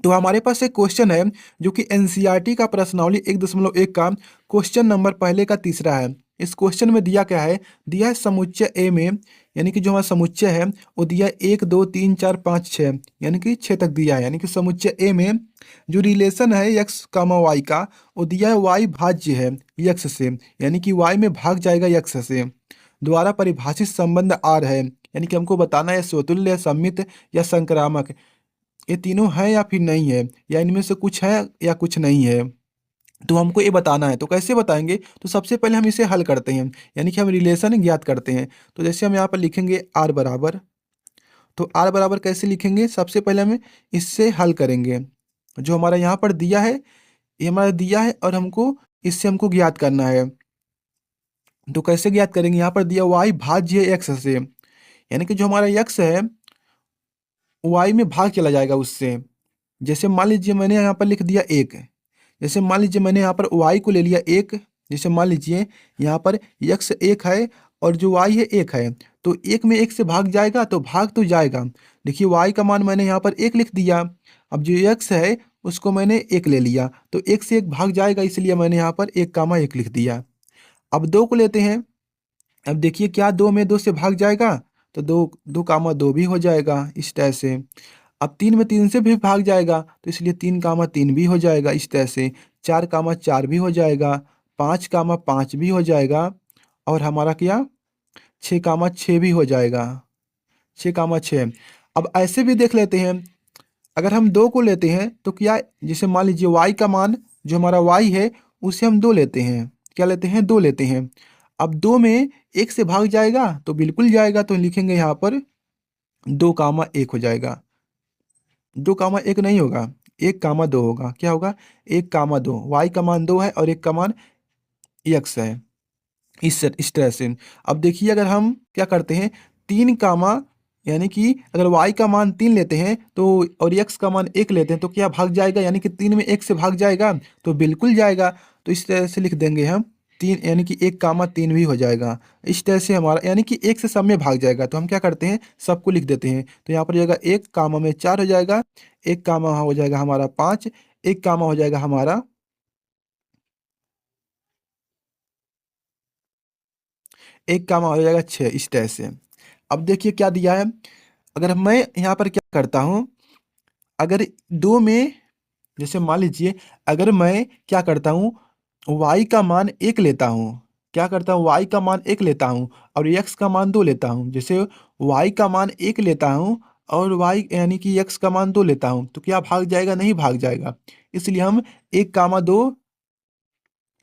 तो हमारे पास एक क्वेश्चन है जो कि एनसीईआरटी का प्रश्नावली 1.1 का क्वेश्चन नंबर पहले का तीसरा है। इस क्वेश्चन में दिया क्या है, दिया है समुच्चय ए में, यानी कि जो हमारा समुच्चय है वो दिया है 1 2 3 4 5 6, यानी कि 6 तक दिया है। यानी कि समुच्चय ए में जो रिलेशन है एक्स कामा वाई का, वो दिया है वाई भाज्य है यक्स से, यानी कि वाई में भाग जाएगा यक्स से, द्वारा परिभाषित संबंध आर है। यानी कि हमको बताना है स्वतुल्य, सममित या संक्रामक, ये तीनों है या फिर नहीं है, या इनमें से कुछ है या कुछ नहीं है। तो हमको ये बताना है। तो कैसे बताएंगे, तो सबसे पहले हम इसे हल करते हैं, यानी कि हम रिलेशन ज्ञात करते हैं। तो जैसे हम यहाँ पर लिखेंगे आर बराबर, तो आर बराबर कैसे लिखेंगे, सबसे पहले हम इससे हल करेंगे। जो हमारा यहाँ पर दिया है, ये हमारा दिया है और हमको इससे हमको ज्ञात करना है। तो कैसे ज्ञात करेंगे, यहाँ पर दिया वाई भाज्य एक्स से, यानी कि जो हमारा एक्स है वाई में भाग चला जाएगा उससे। जैसे मान लीजिए मैंने यहाँ पर लिख दिया एक, जैसे मान लीजिए मैंने यहाँ पर y को ले लिया एक, जैसे मान लीजिए यहाँ पर x एक है और जो y है एक है, तो एक में एक से भाग जाएगा तो भाग तो जाएगा। देखिए y का मान मैंने यहाँ पर एक लिख दिया, अब जो x है उसको मैंने एक ले लिया, तो एक से एक भाग जाएगा, इसलिए मैंने यहाँ पर एक कामा एक लिख दिया। अब दो को लेते हैं, अब देखिए क्या दो में दो से भाग जाएगा, तो दो दो कामा दो भी हो जाएगा इस तरह से। अब तीन में तीन से भी भाग जाएगा, तो इसलिए तीन कामा तीन भी हो जाएगा इस तरह से। चार कामा चार भी हो जाएगा, पाँच कामा पाँच भी हो जाएगा, और हमारा क्या छः कामा छः भी हो जाएगा, छः कामा छः। अब ऐसे भी देख लेते हैं, अगर हम दो को लेते हैं तो क्या, जैसे मान लीजिए y का मान जो हमारा y है उसे हम दो लेते हैं, क्या लेते हैं, दो लेते हैं। अब दो में एक से भाग जाएगा तो बिल्कुल जाएगा, तो लिखेंगे यहाँ पर दो कामा एक हो जाएगा। दो कामा एक नहीं होगा, एक कामा दो होगा, क्या होगा, एक कामा दो। वाई का मान दो है और एक का मान यक्स है, इस तरह से। अब देखिए अगर हम क्या करते हैं, तीन कामा, यानी कि अगर y का मान तीन लेते हैं तो, और x का मान एक लेते हैं तो क्या भाग जाएगा, यानी कि तीन में एक से भाग जाएगा, तो बिल्कुल जाएगा। तो इस तरह से लिख देंगे हम तीन, यानी कि एक कामा तीन भी हो जाएगा। इस तरह से हमारा, यानी कि एक से सब में भाग जाएगा, तो हम क्या करते हैं सबको लिख देते हैं। तो यहाँ पर जाएगा एक कामा में चार हो जाएगा, एक कामा हो जाएगा हमारा पाँच, एक कामा हो जाएगा हमारा, एक कामा हो जाएगा छः, इस तरह से। अब देखिए क्या दिया है, अगर मैं यहाँ पर क्या करता हूँ, अगर दो में, जैसे मान लीजिए अगर मैं क्या करता हूँ, y का मान एक लेता हूँ, क्या करता हूँ y का मान एक लेता हूँ और x का मान दो लेता हूँ। जैसे y का मान एक लेता हूँ और y यानी कि x का मान दो लेता हूँ, तो क्या भाग जाएगा, नहीं भाग जाएगा। इसलिए हम एक कामा दो,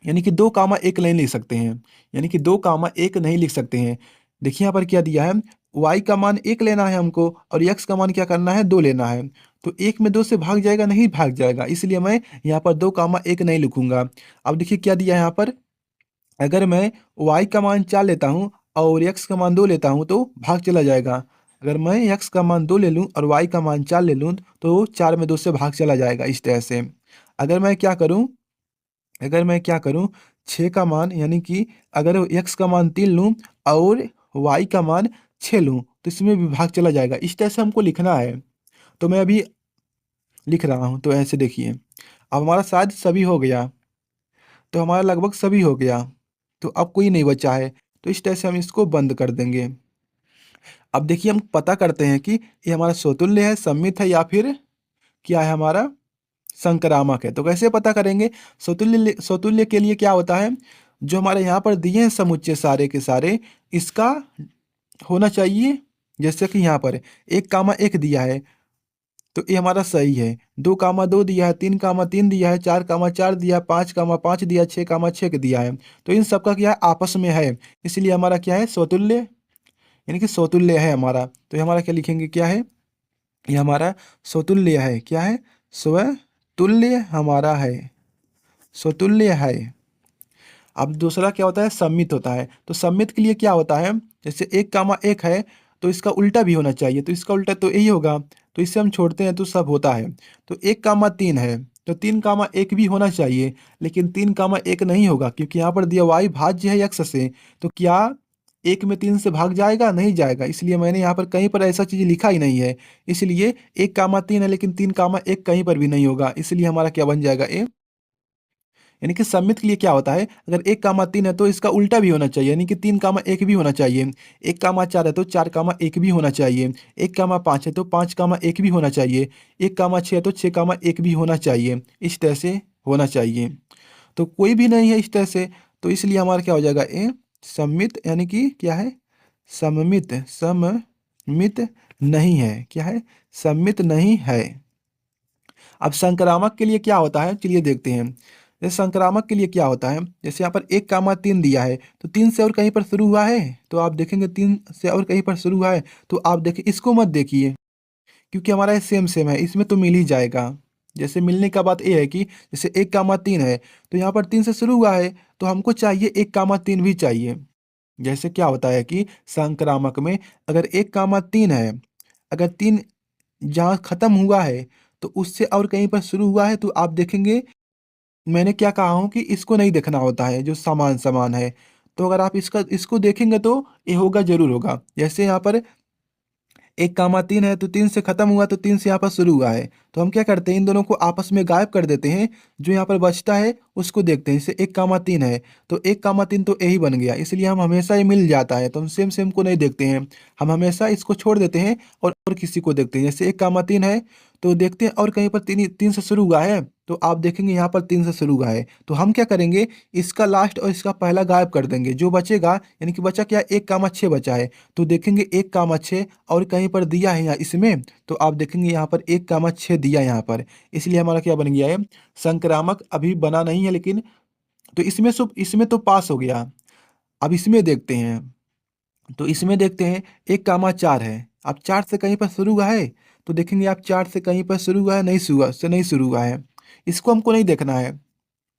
यानी कि दो कामा एक नहीं लिख सकते हैं, यानी कि दो कामा एक नहीं लिख सकते हैं। देखिए यहाँ पर क्या दिया है, y का मान एक लेना है हमको और x का मान क्या करना है, दो लेना है। तो एक में दो से भाग जाएगा, नहीं भाग जाएगा, इसलिए मैं यहाँ पर दो कामा एक नहीं लिखूंगा। अब देखिए क्या दिया है यहाँ पर, अगर मैं y का मान चार लेता हूँ और x का मान दो लेता हूँ तो भाग चला जाएगा। अगर मैं x का मान दो ले लूँ और y का मान चार ले लूँ तो चार में दो से भाग चला जाएगा, इस तरह से। अगर मैं क्या करूँ, अगर मैं क्या करूं, 6 का मान, यानी कि अगर x का मान 3 लूं और y का मान 6 लूं तो इसमें विभाग चला जाएगा। इस तरह से हमको लिखना है। तो मैं अभी लिख रहा हूं, तो ऐसे देखिए अब हमारा शायद सभी हो गया, तो हमारा लगभग सभी हो गया, तो अब कोई नहीं बचा है। तो इस तरह से हम इसको बंद कर देंगे। अब देखिए हम पता करते हैं कि ये हमारा स्वतुल्य है, सममित है, या फिर क्या है हमारा संक्रामक है। तो कैसे पता करेंगे, स्वतुल्य, स्वतुल्य के लिए क्या होता है, जो हमारे यहाँ पर दिए हैं समुच्चय सारे के सारे, इसका होना चाहिए। जैसे कि यहाँ पर एक कामा एक दिया है तो ये हमारा सही है, दो कामा दो दिया है, तीन कामा तीन दिया है, चार कामा चार दिया है, पाँच कामा पाँच दिया, छः कामा छः दिया है, तो इन सबका क्या है, आपस में है, इसलिए हमारा क्या है, स्वतुल्य, यानी कि स्वतुल्य है हमारा। तो ये हमारा क्या लिखेंगे, क्या है, ये हमारा स्वतुल्य है, क्या है, स्वतुल्य हमारा है, स्वतुल्य है। अब दूसरा क्या होता है, सम्मित होता है। तो सम्मित के लिए क्या होता है, जैसे एक कामा एक है तो इसका उल्टा भी होना चाहिए, तो इसका उल्टा तो यही होगा, तो इससे हम छोड़ते हैं तो सब होता है। तो एक कामा तीन है तो तीन कामा एक भी होना चाहिए, लेकिन तीन कामा एक नहीं होगा क्योंकि यहाँ पर दिया वाई भाज्य है यक्स से। तो क्या 1 में 3 से भाग जाएगा? नहीं जाएगा, इसलिए मैंने यहाँ पर कहीं पर ऐसा चीज़ लिखा ही नहीं है। इसलिए 1 कामा 3 है लेकिन 3 कामा 1 कहीं पर भी नहीं होगा, इसलिए हमारा क्या बन जाएगा ए। यानी कि सममित के लिए क्या होता है, अगर 1 कामा 3 है तो इसका उल्टा भी होना चाहिए, यानी कि 3 कामा 1 भी होना चाहिए। 1 कामा 4 है तो 4 कामा 1 भी होना चाहिए। 1 कामा 5 है तो 5 कामा 1 भी होना चाहिए। 1 कामा 6 है तो 6 कामा 1 भी होना चाहिए। इस तरह से होना चाहिए। तो कोई भी नहीं है इस तरह से, तो इसलिए हमारा क्या हो जाएगा ए सममित, यानी कि क्या है, सममित, सममित नहीं है। क्या है? सममित नहीं है। अब संक्रामक के लिए क्या होता है, चलिए देखते हैं। जैसे संक्रामक के लिए क्या होता है, जैसे यहाँ पर 1 कामा 3 दिया है, तो 3 से और कहीं पर शुरू हुआ है, तो आप देखेंगे 3 से और कहीं पर शुरू हुआ है, तो आप देखिए इसको मत देखिए, क्योंकि हमारा ये सेम सेम है, इसमें तो मिल ही जाएगा। जैसे मिलने का बात ये है कि जैसे 1 कामा 3 है, तो यहाँ पर 3 से शुरू हुआ है, तो हमको चाहिए 1 कामा 3 भी चाहिए। जैसे क्या होता है कि संक्रामक में अगर 1 कामा 3 है, अगर 3 जहाँ खत्म हुआ है, तो उससे और कहीं पर शुरू हुआ है, तो आप देखेंगे, मैंने क्या कहा हूँ कि इसको नहीं देखना होता है जो समान-समान है। तो अगर आप इसको देखेंगे तो ये होगा ज़रूर होगा। जैसे यहाँ पर 1 कामा 3 है, तो 3 से खत्म हुआ, तो 3 से यहाँ पर शुरू हुआ है। तो हम क्या करते हैं, इन दोनों को आपस में गायब कर देते हैं, जो यहाँ पर बचता है उसको देखते हैं। जैसे 1 कामा 3 है, तो 1 कामा 3 तो यही बन गया, इसलिए हम हमेशा ये मिल जाता है, तो हम सेम सेम को नहीं देखते हैं। हम हमेशा इसको छोड़ देते हैं और किसी को देखते हैं। जैसे 1 कामा 3 है, तो देखते हैं और कहीं पर 3 से शुरू हुआ है, तो आप देखेंगे यहाँ पर 3 से शुरू हुआ है। तो हम क्या करेंगे, इसका लास्ट और इसका पहला गायब कर देंगे, जो बचेगा, यानी कि बचा क्या, 1 कामा 6 बचा है। तो देखेंगे 1 कामा 6 और कहीं पर दिया है यहाँ इसमें, तो आप देखेंगे यहाँ पर 1 कामा 6 दिया है यहाँ पर, इसलिए हमारा क्या बन गया है, संक्रामक अभी बना नहीं है लेकिन, तो इसमें तो पास हो गया। अब इसमें देखते हैं, तो इसमें देखते हैं 1 कामा 4 है, अब 4 से कहीं पर शुरू हुआ है, तो देखेंगे आप 4 से कहीं पर शुरू हुआ है, नहीं शुरू हुआ है। इसको हमको नहीं देखना है,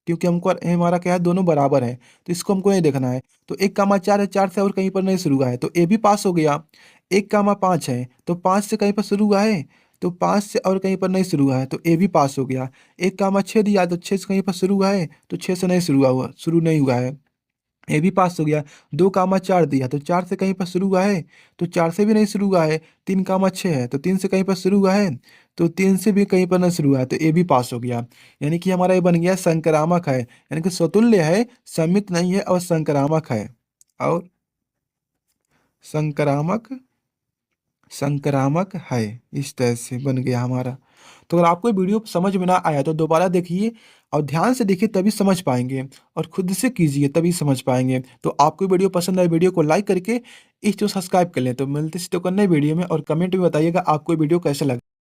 क्योंकि हमको हमारा क्या है, दोनों बराबर हैं, तो इसको हमको नहीं देखना है। तो 1 कामा 4 है, 4 से और कहीं पर नहीं शुरू हुआ है, तो ए भी पास हो गया। 1 कामा 5 है, तो 5 से कहीं पर शुरू हुआ है, तो 5 से और कहीं पर नहीं शुरू हुआ है, तो ए भी पास हो गया। 1 कामा 6 दिया, तो 6 से कहीं पर शुरू हुआ है, तो 6 से नहीं शुरू नहीं हुआ है, ये भी पास हो गया। 2 कामा 4 दिया, तो 4 से कहीं पर शुरू हुआ है, तो 4 से भी नहीं शुरू हुआ है। 3 कामा 6 है, तो 3 से कहीं पर शुरू हुआ है, तो 3 से भी कहीं पर नहीं शुरू हुआ है, तो ये भी पास हो गया। यानी कि हमारा ये बन गया संक्रामक है, यानी कि स्वतुल्य है, सममित नहीं है और संक्रामक है। और संक्रामक संक्रामक है, इस तरह से बन गया हमारा। तो अगर आपको ये वीडियो समझ में ना आया तो दोबारा देखिए और ध्यान से देखिए, तभी समझ पाएँगे, और खुद से कीजिए तभी समझ पाएँगे। तो आपको वीडियो पसंद आए, वीडियो को लाइक करके इस चैनल को सब्सक्राइब कर लें। तो मिलते हैं तो नए वीडियो में, और कमेंट में बताइएगा आपको ये वीडियो कैसा लगा।